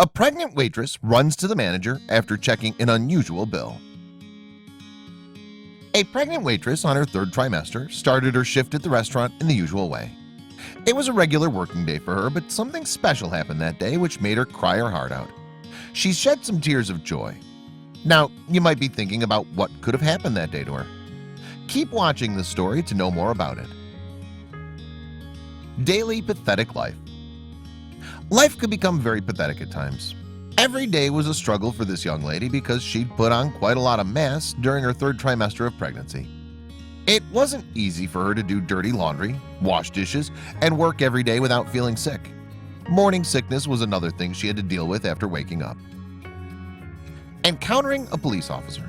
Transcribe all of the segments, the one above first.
A pregnant waitress runs to the manager after checking an unusual bill. A pregnant waitress on her third trimester started her shift at the restaurant in the usual way. It was a regular working day for her, but something special happened that day which made her cry her heart out. She shed some tears of joy. Now, you might be thinking about what could have happened that day to her. Keep watching this story to know more about it. Daily pathetic life. Life could become very pathetic at times. Every day was a struggle for this young lady because she'd put on quite a lot of mass during her third trimester of pregnancy. It wasn't easy for her to do dirty laundry, wash dishes, and work every day without feeling sick. Morning sickness was another thing she had to deal with after waking up. Encountering a police officer.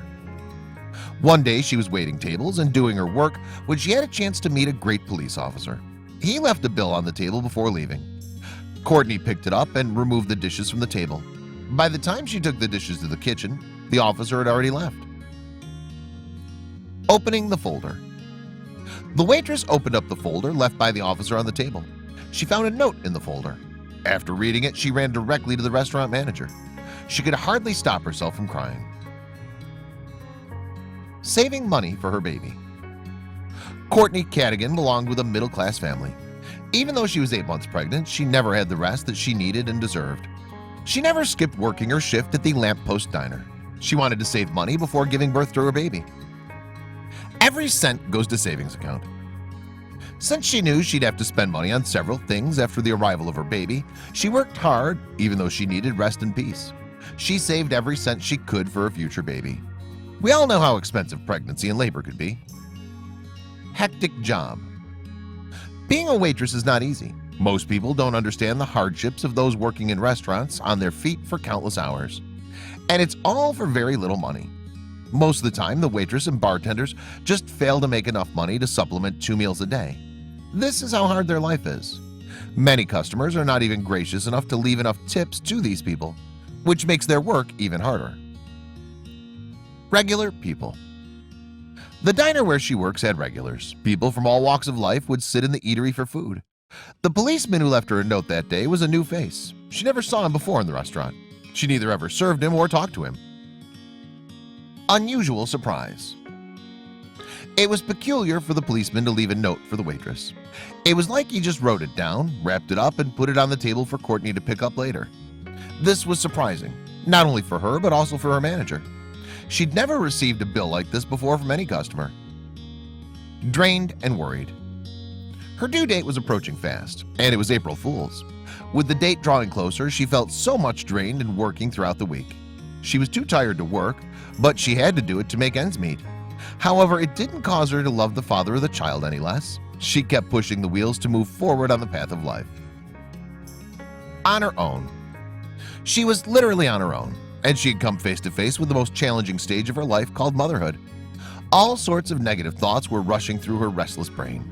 One day she was waiting tables and doing her work when she had a chance to meet a great police officer. He left a bill on the table before leaving. Courtney picked it up and removed the dishes from the table. By the time she took the dishes to the kitchen, the officer had already left. Opening the folder. The waitress opened up the folder left by the officer on the table. She found a note in the folder. After reading it, she ran directly to the restaurant manager. She could hardly stop herself from crying. Saving money for her baby. Courtney Cadigan belonged with a middle-class family. Even though she was 8 months pregnant, she never had the rest that she needed and deserved. She never skipped working her shift at the Lamppost Diner. She wanted to save money before giving birth to her baby. Every cent goes to savings account. Since she knew she'd have to spend money on several things after the arrival of her baby, she worked hard even though she needed rest and peace. She saved every cent she could for her future baby. We all know how expensive pregnancy and labor could be. Hectic job. Being a waitress is not easy. Most people don't understand the hardships of those working in restaurants on their feet for countless hours. And it's all for very little money. Most of the time, the waitress and bartenders just fail to make enough money to supplement 2 meals a day. This is how hard their life is. Many customers are not even gracious enough to leave enough tips to these people, which makes their work even harder. Regular people. The diner where she works had regulars. People from all walks of life would sit in the eatery for food. The policeman who left her a note that day was a new face. She never saw him before in the restaurant. She neither ever served him or talked to him. Unusual surprise. It was peculiar for the policeman to leave a note for the waitress. It was like he just wrote it down, wrapped it up, and put it on the table for Courtney to pick up later. This was surprising, not only for her but also for her manager. She'd never received a bill like this before from any customer. Drained and worried. Her due date was approaching fast, and it was April Fool's. With the date drawing closer, she felt so much drained and working throughout the week. She was too tired to work, but she had to do it to make ends meet. However, it didn't cause her to love the father of the child any less. She kept pushing the wheels to move forward on the path of life. On her own. She was literally on her own, and she had come face to face with the most challenging stage of her life called motherhood. All sorts of negative thoughts were rushing through her restless brain.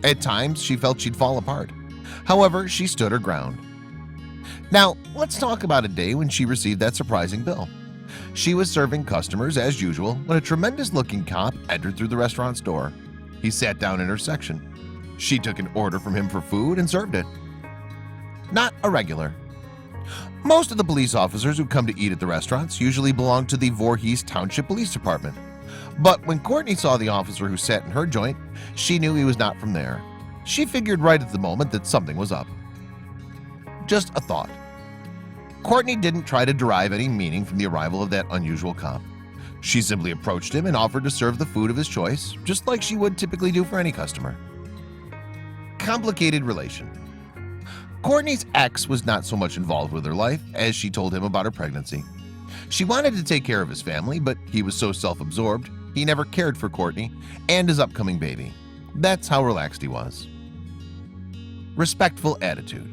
At times, she felt she'd fall apart. However, she stood her ground. Now, let's talk about a day when she received that surprising bill. She was serving customers as usual when a tremendous-looking cop entered through the restaurant's door. He sat down in her section. She took an order from him for food and served it. Not a regular. Most of the police officers who come to eat at the restaurants usually belong to the Voorhees Township Police Department. But when Courtney saw the officer who sat in her joint, she knew he was not from there. She figured right at the moment that something was up. Just a thought. Courtney didn't try to derive any meaning from the arrival of that unusual cop. She simply approached him and offered to serve the food of his choice, just like she would typically do for any customer. Complicated relation. Courtney's ex was not so much involved with her life as she told him about her pregnancy. She wanted to take care of his family, but he was so self-absorbed, he never cared for Courtney and his upcoming baby. That's how relaxed he was. Respectful attitude.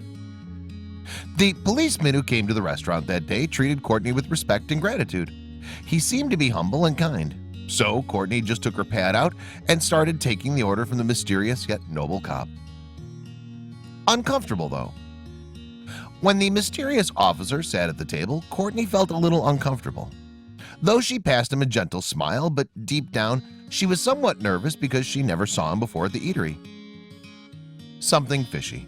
The policeman who came to the restaurant that day treated Courtney with respect and gratitude. He seemed to be humble and kind. So Courtney just took her pad out and started taking the order from the mysterious yet noble cop. Uncomfortable though. When the mysterious officer sat at the table, Courtney felt a little uncomfortable. Though she passed him a gentle smile, but deep down, she was somewhat nervous because she never saw him before at the eatery. Something fishy.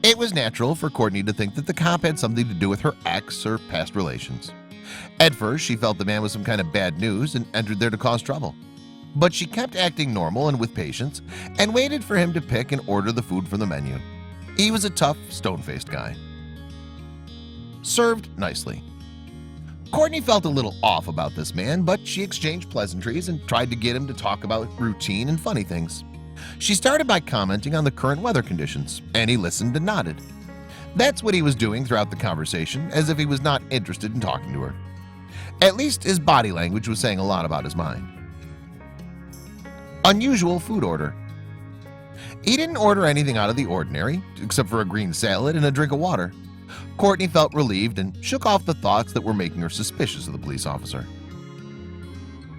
It was natural for Courtney to think that the cop had something to do with her ex or past relations. At first, she felt the man was some kind of bad news and entered there to cause trouble. But she kept acting normal and with patience and waited for him to pick and order the food from the menu. He was a tough, stone-faced guy. Served nicely. Courtney felt a little off about this man, but she exchanged pleasantries and tried to get him to talk about routine and funny things. She started by commenting on the current weather conditions, and he listened and nodded. That's what he was doing throughout the conversation, as if he was not interested in talking to her. At least his body language was saying a lot about his mind. Unusual food order. He didn't order anything out of the ordinary, except for a green salad and a drink of water. Courtney felt relieved and shook off the thoughts that were making her suspicious of the police officer.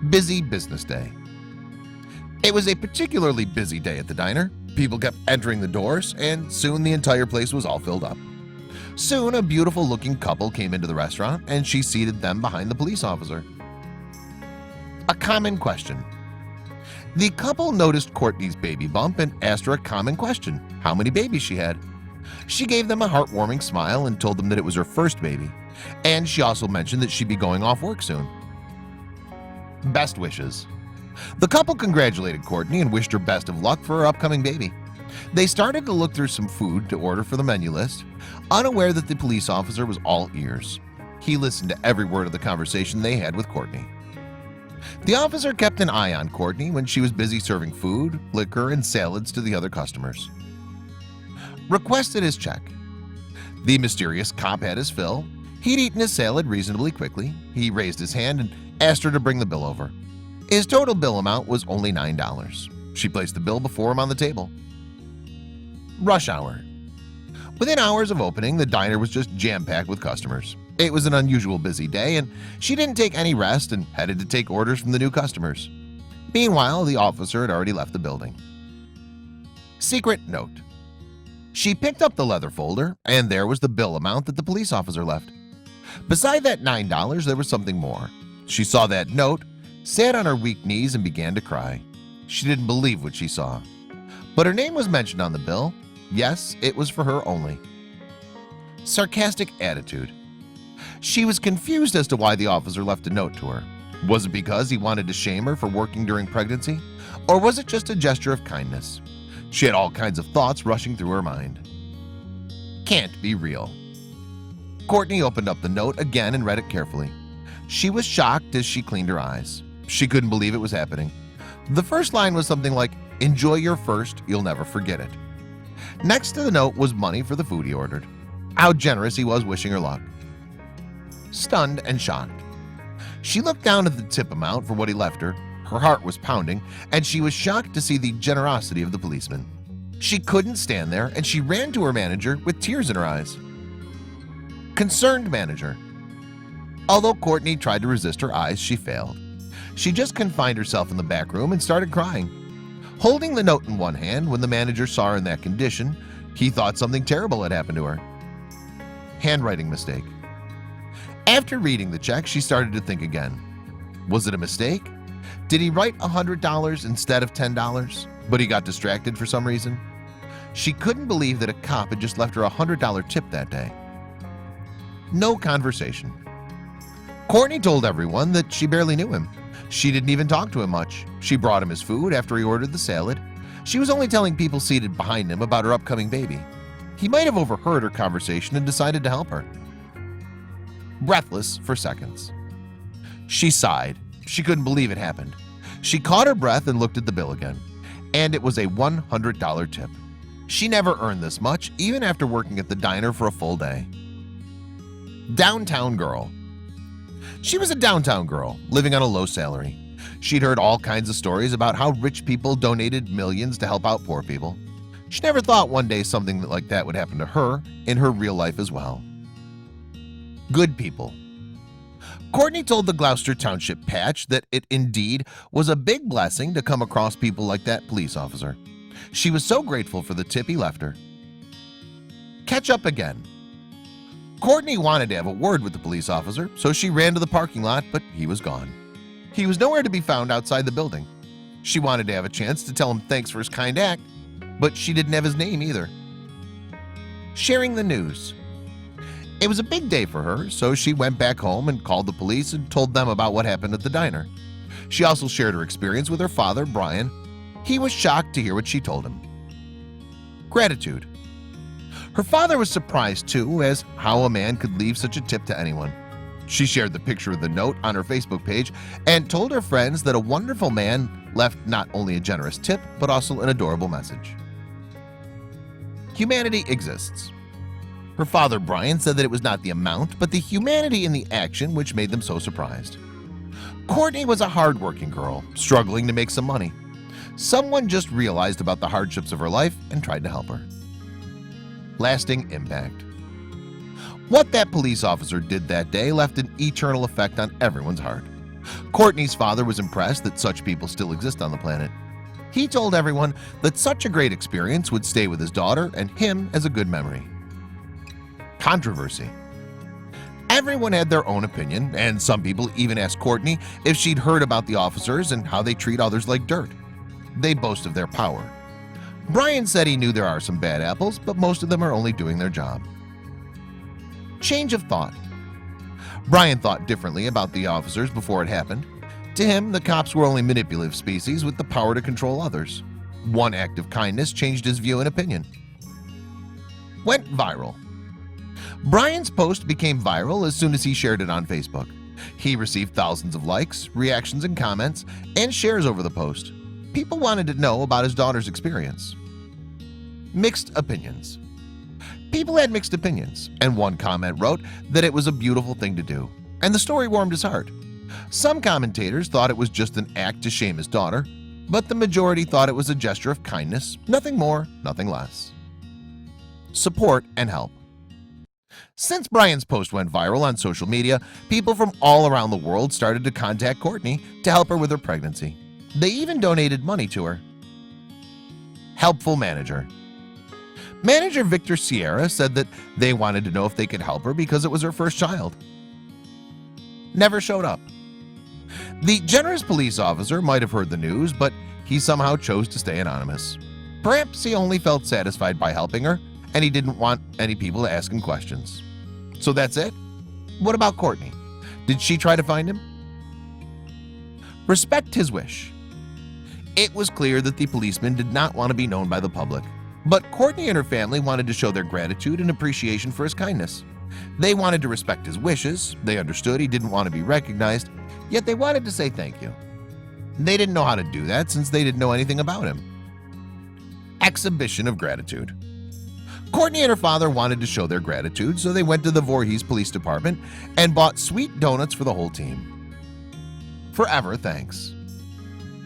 Busy business day. It was a particularly busy day at the diner. People kept entering the doors, and soon the entire place was all filled up. Soon, a beautiful-looking couple came into the restaurant, and she seated them behind the police officer. A common question. The couple noticed Courtney's baby bump and asked her a common question: how many babies she had. She gave them a heartwarming smile and told them that it was her first baby, and she also mentioned that she'd be going off work soon. Best wishes. The couple congratulated Courtney and wished her best of luck for her upcoming baby. They started to look through some food to order for the menu list, unaware that the police officer was all ears. He listened to every word of the conversation they had with Courtney. The officer kept an eye on Courtney when she was busy serving food, liquor, and salads to the other customers. Requested his check. The mysterious cop had his fill. He'd eaten his salad reasonably quickly. He raised his hand and asked her to bring the bill over. His total bill amount was only $9. She placed the bill before him on the table. Rush hour. Within hours of opening, the diner was just jam-packed with customers. It was an unusual busy day, and she didn't take any rest and headed to take orders from the new customers. Meanwhile, the officer had already left the building. Secret note. She picked up the leather folder, and there was the bill amount that the police officer left. Beside that $9, there was something more. She saw that note, sat on her weak knees, and began to cry. She didn't believe what she saw. But her name was mentioned on the bill. Yes, it was for her only. Sarcastic attitude. She was confused as to why the officer left a note to her. Was it because he wanted to shame her for working during pregnancy? Or was it just a gesture of kindness? She had all kinds of thoughts rushing through her mind. Can't be real. Courtney opened up the note again and read it carefully. She was shocked as she cleaned her eyes. She couldn't believe it was happening. The first line was something like, "Enjoy your first, you'll never forget it." Next to the note was money for the food he ordered. How generous he was wishing her luck. Stunned and shocked. She looked down at the tip amount for what he left her. Her heart was pounding, and she was shocked to see the generosity of the policeman. She couldn't stand there, and she ran to her manager with tears in her eyes. Concerned manager. Although Courtney tried to resist her eyes, she failed. She just confined herself in the back room and started crying. Holding the note in one hand, when the manager saw her in that condition, he thought something terrible had happened to her. Handwriting mistake. After reading the check, she started to think again. Was it a mistake? Did he write $100 instead of $10, but he got distracted for some reason? She couldn't believe that a cop had just left her a $100 tip that day. No conversation. Courtney told everyone that she barely knew him. She didn't even talk to him much. She brought him his food after he ordered the salad. She was only telling people seated behind him about her upcoming baby. He might have overheard her conversation and decided to help her. Breathless for seconds. She sighed. She couldn't believe it happened. She caught her breath and looked at the bill again. And it was a $100 tip. She never earned this much, even after working at the diner for a full day. Downtown girl. She was a downtown girl, living on a low salary. She'd heard all kinds of stories about how rich people donated millions to help out poor people. She never thought one day something like that would happen to her in her real life as well. Good people. Courtney told the Gloucester Township Patch that it indeed was a big blessing to come across people like that police officer. She was so grateful for the tip he left her. Catch up again. Courtney wanted to have a word with the police officer, so she ran to the parking lot, but he was gone. He was nowhere to be found outside the building. She wanted to have a chance to tell him thanks for his kind act, but she didn't have his name either. Sharing the news. It was a big day for her, so she went back home and called the police and told them about what happened at the diner. She also shared her experience with her father, Brian. He was shocked to hear what she told him. Gratitude. Her father was surprised too as how a man could leave such a tip to anyone. She shared the picture of the note on her Facebook page and told her friends that a wonderful man left not only a generous tip but also an adorable message. Humanity exists. Her father Brian said that it was not the amount but the humanity in the action which made them so surprised. Courtney was a hard-working girl struggling to make some money. Someone just realized about the hardships of her life and tried to help her. Lasting impact. What that police officer did that day left an eternal effect on everyone's heart. Courtney's father was impressed that such people still exist on the planet. He told everyone that such a great experience would stay with his daughter and him as a good memory. Controversy. Everyone had their own opinion, and some people even asked Courtney if she'd heard about the officers and how they treat others like dirt. They boast of their power. Brian said he knew there are some bad apples, but most of them are only doing their job. Change of thought. Brian thought differently about the officers before it happened. To him, the cops were only manipulative species with the power to control others. One act of kindness changed his view and opinion. Went viral. Brian's post became viral as soon as he shared it on Facebook. He received thousands of likes, reactions and comments, and shares over the post. People wanted to know about his daughter's experience. Mixed opinions. People had mixed opinions, and one comment wrote that it was a beautiful thing to do, and the story warmed his heart. Some commentators thought it was just an act to shame his daughter, but the majority thought it was a gesture of kindness, nothing more, nothing less. Support and help. Since Brian's post went viral on social media, people from all around the world started to contact Courtney to help her with her pregnancy. They even donated money to her. Helpful manager. Manager Victor Sierra said that they wanted to know if they could help her because it was her first child. Never showed up. The generous police officer might have heard the news, but he somehow chose to stay anonymous. Perhaps he only felt satisfied by helping her, and he didn't want any people to ask him questions. So that's it? What about Courtney? Did she try to find him? Respect his wish. It was clear that the policeman did not want to be known by the public, but Courtney and her family wanted to show their gratitude and appreciation for his kindness. They wanted to respect his wishes. They understood he didn't want to be recognized, yet they wanted to say thank you. They didn't know how to do that since they didn't know anything about him. Exhibition of gratitude. Courtney and her father wanted to show their gratitude, so they went to the Voorhees Police Department and bought sweet donuts for the whole team. Forever thanks.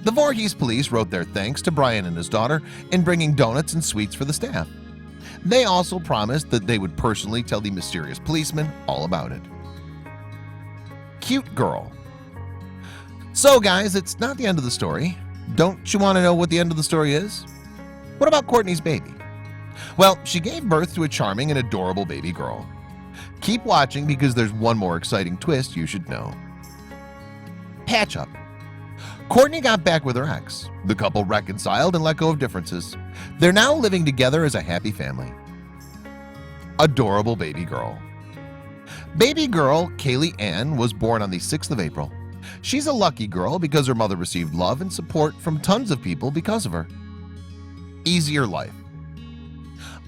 The Voorhees police wrote their thanks to Brian and his daughter in bringing donuts and sweets for the staff. They also promised that they would personally tell the mysterious policeman all about it. Cute girl. So guys, it's not the end of the story. Don't you want to know what the end of the story is? What about Courtney's baby? Well, she gave birth to a charming and adorable baby girl. Keep watching because there's one more exciting twist you should know. Patch up. Courtney got back with her ex. The couple reconciled and let go of differences. They're now living together as a happy family. Adorable baby girl. Baby girl Kaylee Ann was born on the 6th of April. She's a lucky girl because her mother received love and support from tons of people because of her. Easier life.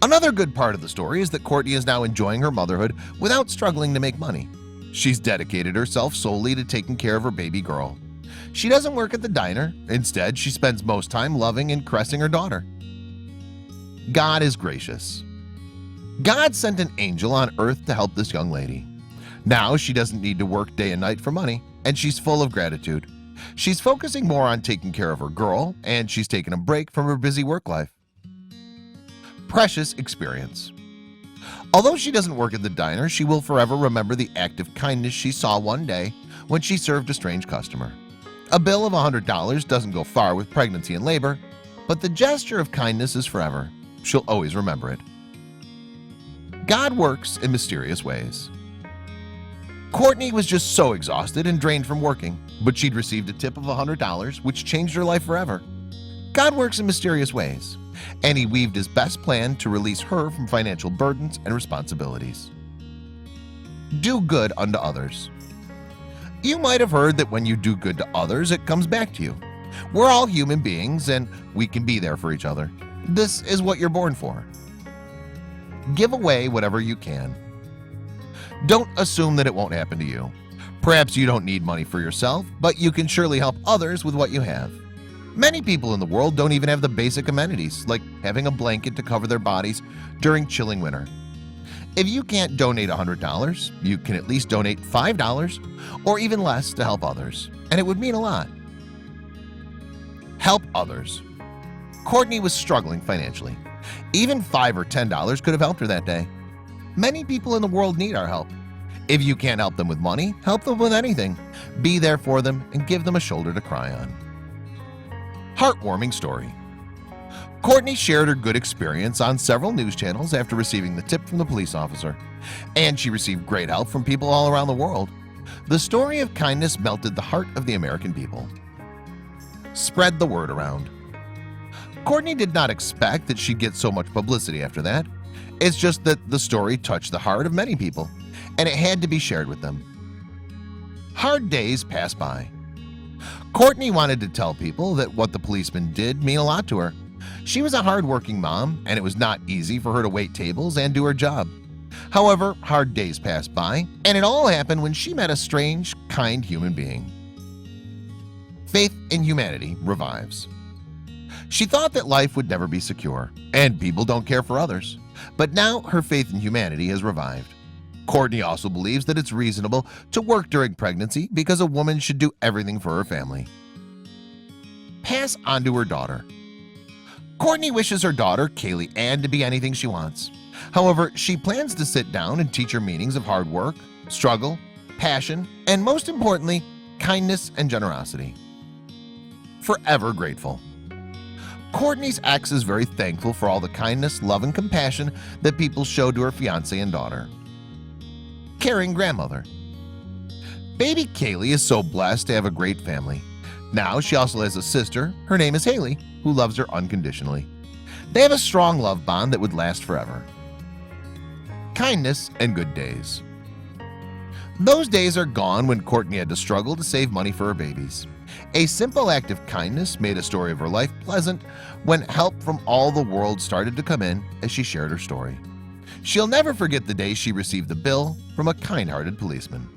Another good part of the story is that Courtney is now enjoying her motherhood without struggling to make money. She's dedicated herself solely to taking care of her baby girl. She doesn't work at the diner. Instead, she spends most time loving and caressing her daughter. God is gracious. God sent an angel on earth to help this young lady. Now she doesn't need to work day and night for money, and she's full of gratitude. She's focusing more on taking care of her girl, and she's taking a break from her busy work life. Precious experience. Although she doesn't work at the diner, she will forever remember the act of kindness she saw one day when she served a strange customer. A bill of $100 doesn't go far with pregnancy and labor, but the gesture of kindness is forever. She'll always remember it. God works in mysterious ways. Courtney was just so exhausted and drained from working, but she'd received a tip of $100, which changed her life forever. God works in mysterious ways. and he weaved his best plan to release her from financial burdens and responsibilities. Do good unto others. You might have heard that when you do good to others, it comes back to you. We're all human beings and we can be there for each other. This is what you're born for. Give away whatever you can. Don't assume that it won't happen to you. Perhaps you don't need money for yourself, but you can surely help others with what you have. Many people in the world don't even have the basic amenities, like having a blanket to cover their bodies during chilling winter. If you can't donate $100, you can at least donate $5 or even less to help others, and it would mean a lot. Help others. Courtney was struggling financially. Even $5 or $10 could have helped her that day. Many people in the world need our help. If you can't help them with money, help them with anything. Be there for them and give them a shoulder to cry on. Heartwarming story. Courtney shared her good experience on several news channels after receiving the tip from the police officer, and she received great help from people all around the world. The story of kindness melted the heart of the American people. Spread the word around. Courtney did not expect that she'd get so much publicity after that. It's just that the story touched the heart of many people, and it had to be shared with them. Hard days pass by. Courtney wanted to tell people that what the policeman did mean a lot to her. She was a hard-working mom, and it was not easy for her to wait tables and do her job. However, hard days passed by, and it all happened when she met a strange, kind human being. Faith in humanity revives. She thought that life would never be secure, and people don't care for others. But now her faith in humanity has revived. Courtney also believes that it's reasonable to work during pregnancy because a woman should do everything for her family. Pass on to her daughter. Courtney wishes her daughter, Kaylee Ann, to be anything she wants. However, she plans to sit down and teach her meanings of hard work, struggle, passion, and most importantly, kindness and generosity. Forever grateful. Courtney's ex is very thankful for all the kindness, love, and compassion that people showed to her fiancé and daughter. Caring grandmother. Baby Kaylee is so blessed to have a great family. Now she also has a sister, her name is Haley, who loves her unconditionally. They have a strong love bond that would last forever. Kindness and good days. Those days are gone when Courtney had to struggle to save money for her babies. A simple act of kindness made a story of her life pleasant when help from all the world started to come in as she shared her story. She'll never forget the day she received the bill from a kind-hearted policeman.